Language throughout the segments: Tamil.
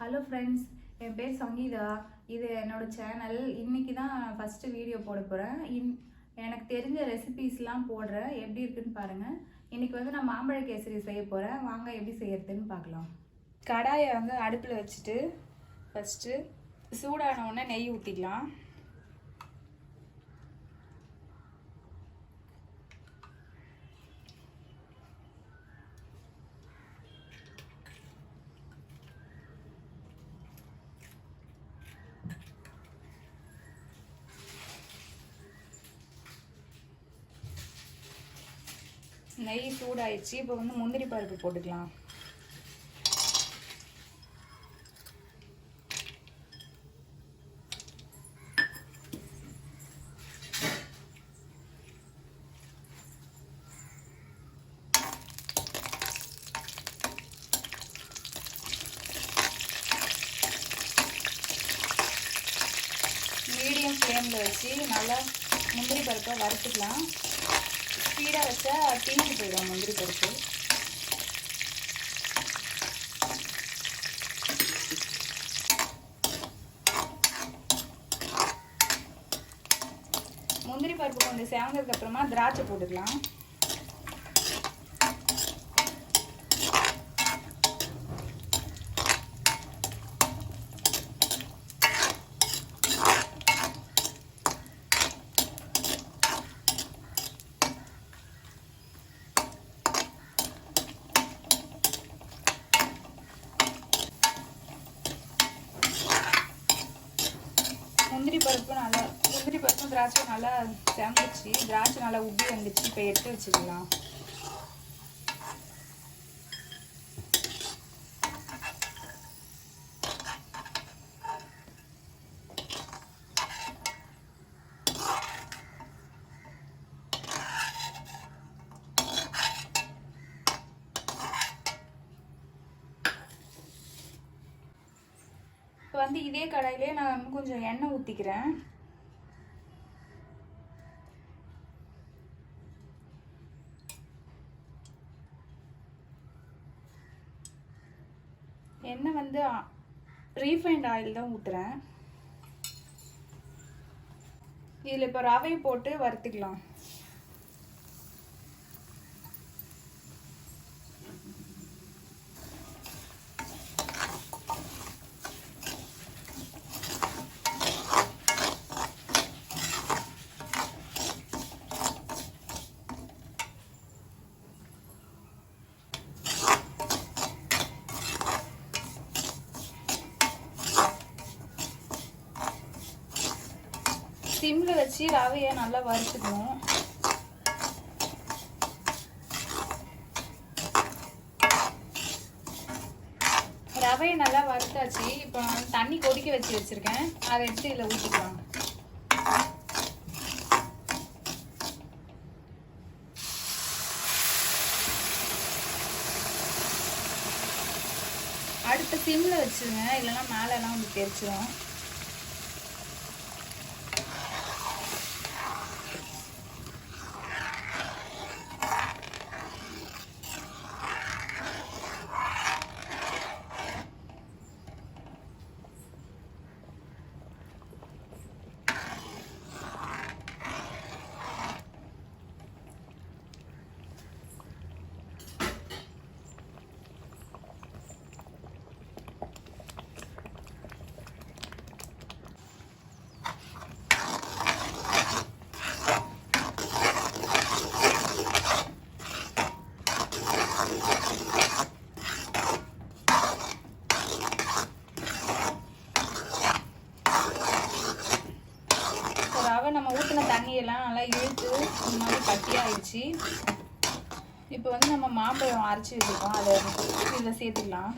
ஹலோ ஃப்ரெண்ட்ஸ், என் பேர் சங்கீதா. இது என்னோட சேனல். இன்றைக்கி தான் ஃபஸ்ட்டு வீடியோ போட போகிறேன். எனக்கு தெரிஞ்ச ரெசிபீஸ்லாம் போடுறேன். எப்படி இருக்குன்னு பாருங்கள். இன்றைக்கி வந்து நான் மாம்பழ கேசரி செய்ய போகிறேன். வாங்க எப்படி செய்யறதுன்னு பார்க்கலாம். கடாயை வந்து அடுப்பில் வச்சுட்டு ஃபஸ்ட்டு சூடான உடனே நெய் ஊற்றிக்கலாம். நெய் சூடாயிடுச்சு. இப்போ வந்து முந்திரி பருப்பு போட்டுக்கலாம். மீடியம் ஃப்ளேமில் வச்சு நல்லா முந்திரி பருப்பை வறுத்துக்கலாம். ஸ்பீடாக வச்சா தீஞ்சு போயிடும் முந்திரி பருப்பு. முந்திரி பருப்பு கொஞ்சம் சேவந்ததுக்கு அப்புறமா திராட்சை போட்டுக்கலாம். முந்திரி பருப்பும் திராட்சை நல்லா செவந்துச்சு. திராட்சை நல்லா உப்பி வந்துச்சு. இப்போ எடுத்து வச்சுக்கலாம். இப்போ வந்து இதே கடாயிலே நான் கொஞ்சம் எண்ணெய் ஊற்றிக்கிறேன். எண்ணெய் வந்து ரீஃபைண்ட் ஆயில் தான் ஊற்றுறேன். இதில் இப்போ ரவை போட்டு வறுத்துக்கலாம். சிம்மில் வச்சு ரவையை நல்லா வறுத்துக்கணும். ரவையை நல்லா வறுத்தாச்சு. இப்போ தண்ணி கொதிக்க வச்சிருக்கேன். அதை எடுத்து இதில் ஊற்றிக்கலாம். அடுத்த சிம்மில் வச்சுருங்க, இல்லைன்னா மேலெல்லாம் வந்து தெரிச்சிடும். நம்ம ஊற்றின தண்ணியெல்லாம் நல்லா இழுத்து இந்த மாதிரி கட்டியாகிடுச்சு. இப்போ வந்து நம்ம மாம்பழம் அரைச்சி வச்சுருக்கோம், அதை இதில் சேர்த்துக்கலாம்.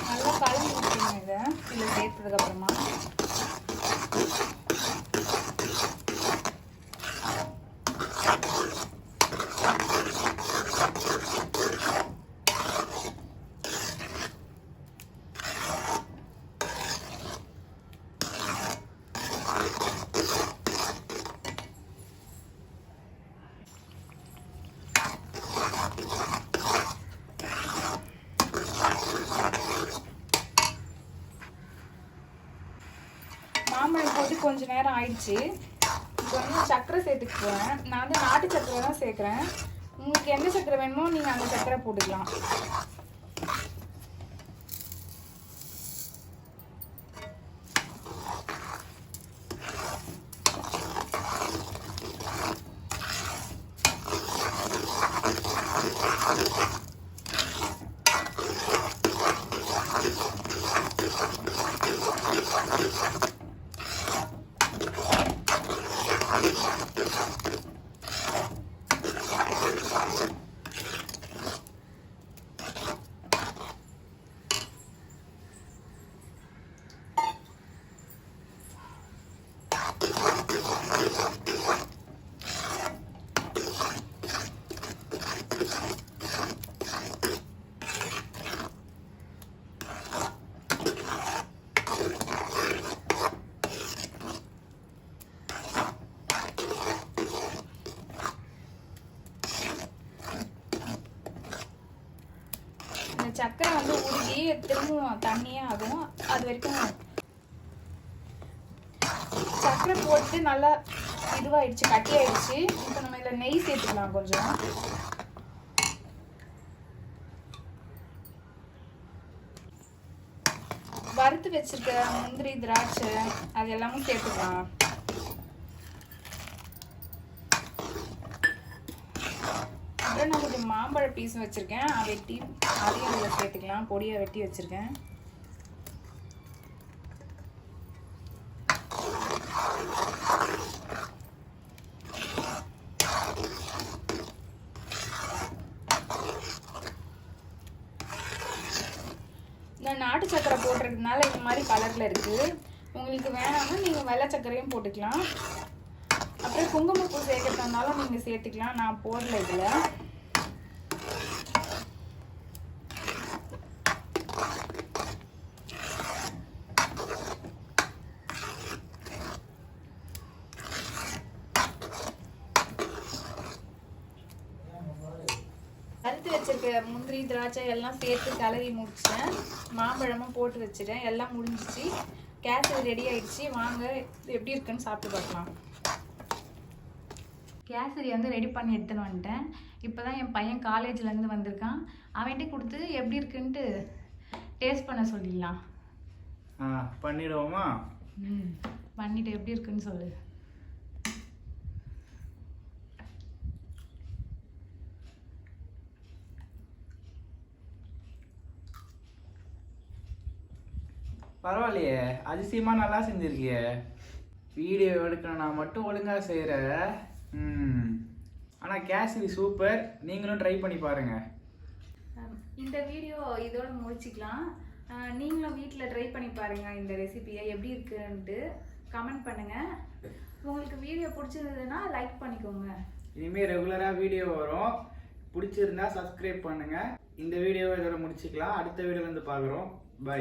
நல்லா கலந்து விட்டுருங்க. இதை இதில் சேர்த்ததுக்கப்புறமா மாம்பழம் போட்டு கொஞ்ச நேரம் ஆயிடுச்சு. இப்போ வந்து சர்க்கரை சேர்த்துக்க போகிறேன். நான் வந்து நாட்டு சர்க்கரை தான் சேர்க்குறேன். உங்களுக்கு எந்த சர்க்கரை வேணுமோ நீங்கள் அந்த சர்க்கரை போட்டுக்கலாம். சர்க்கரை வந்து உருகி திரும்பவும் தண்ணியே ஆகும். அது வரைக்கும் சர்க்கரை போட்டு நல்லா இதுவாயிடுச்சு, கட்டி ஆயிடுச்சு. இப்போ நம்ம இதில் நெய் சேர்த்துக்கலாம். கொஞ்சம் வறுத்து வச்சிருக்க முந்திரி திராட்சை அது எல்லாமும் சேர்த்துக்கலாம். அப்புறம் நான் கொஞ்சம் மாம்பழ பீஸ் வச்சுருக்கேன், வெட்டி அதையும் இதில் சேர்த்துக்கலாம். பொடியாக வெட்டி வச்சுருக்கேன். நான் நாட்டு சர்க்கரை போடுறதுனால இந்த மாதிரி கலரில் இருக்குது. உங்களுக்கு வேணாம்னா நீங்கள் வெள்ளை சர்க்கரையும் போட்டுக்கலாம். அப்புறம் குங்குமப்பூ சேர்க்கறதுனாலும் நீங்கள் சேர்த்துக்கலாம். நான் போடல இதில். வறுத்து வச்சிருக்க முந்திரி திராட்சை எல்லாம் சேர்த்து கலரி முடிச்சிட்டேன். மாம்பழமும் போட்டு வச்சுட்டேன். எல்லாம் முடிஞ்சிச்சு. கேசரி ரெடி ஆயிடுச்சு. வாங்க எப்படி இருக்குன்னு சாப்பிட்டு பார்க்கலாம். கேசரி வந்து ரெடி பண்ணி எடுத்துன்னு வந்துட்டேன். இப்போ தான் என் பையன் காலேஜ்லேருந்து வந்திருக்கான். அவன்கிட்ட கொடுத்து எப்படி இருக்குன்ட்டு டேஸ்ட் பண்ண சொல்லிடலாம். பண்ணிடுவோமா? பண்ணிட்டு எப்படி இருக்குன்னு சொல்லு. பரவாயில்லையே, அதிசயமாக நல்லா செஞ்சுருக்கிய. வீடியோ எடுக்கணும்னா மட்டும் ஒழுங்காக செய்கிற. ஆனால் கேசரி சூப்பர். நீங்களும் ட்ரை பண்ணி பாருங்கள். இந்த வீடியோ இதோட முடிச்சிக்கலாம். நீங்களும் வீட்டில் ட்ரை பண்ணி பாருங்கள். இந்த ரெசிபியை எப்படி இருக்குன்ட்டு கமெண்ட் பண்ணுங்கள். உங்களுக்கு வீடியோ பிடிச்சிருந்ததுன்னா லைக் பண்ணிக்கோங்க. இனிமேல் ரெகுலராக வீடியோ வரும். பிடிச்சிருந்தா சப்ஸ்கிரைப் பண்ணுங்கள். இந்த வீடியோவை இதோட முடிச்சிக்கலாம். அடுத்த வீடியோவில் வந்து பார்க்குறோம். பை.